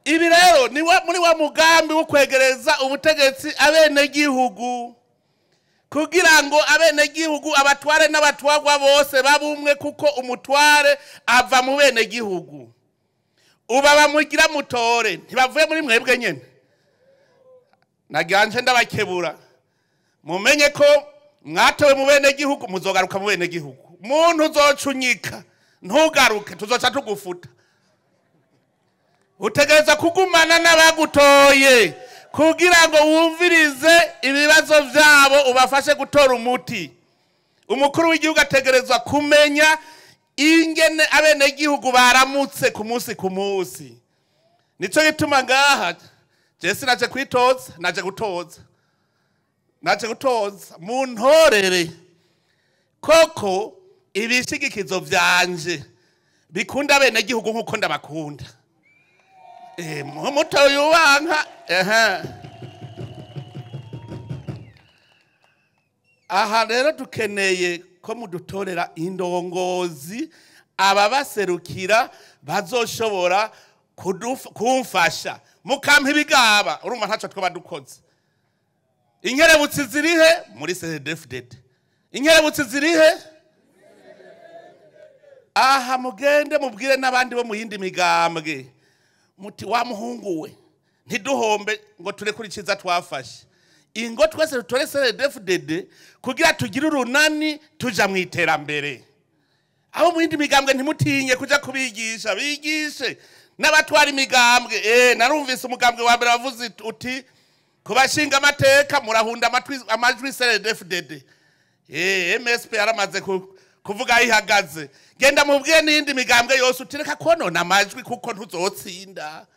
ibi rero ni muri wa mugambi wo kwegereza ubutegetsi abenegihugu kugira ngo abenegihugu abatware n'abatwagwa bose babumwe kuko umutware ava mu benegihugu uba bamugira mutore ntibavuye muri mwebwe nyene naganje ndabakebura mumenye ko mwatowe mu benegihugu muzogaruka mu benegihugu muntu uzocunyika ntugaruke tuzoca tugufuta utegereza kugumana n'abagutoye kugira ngo wumvirize ibibazo byabo ubafashe gutora umuti umukuru w'igihugu ategerezwa kumenya ingene abenegihugu baramutse ku munsi nico gituma ngaha Jesse naje kwitoza naje gutoza mu ntorere koko ibishigikizo vyanje bikunda abenegihugu nkuko ndabakunda muto yubanka aha rero dukeneye ko mudutorera indongozi ababaserukira bazoshobora kumfasha mukampa ibigaba urumva ntaco twaba dukoze inkerebutsi zirihe muri CDFDD inkerebutsi zirihe aha mugende mubwire n'abandi bo mu yindi migambwe muti wa muhungu we ntiduhombe ngo turekure iciza twafashe ingo twese tutore CDFDD kugira tugire urunani tuja mu iterambere abo mu yindi migambwe ntimutinye kuja kubigisha bigishe n'abatwara imigambwe narumvise umugambwe wa mbere wavuze uti kubashinga amateka murahunda amajwi CDFDD MSP yaramaze kuvuga ihagaze genda mubwiye n'indi migambwe yose utireka konona amajwi kuko ntuzotsinda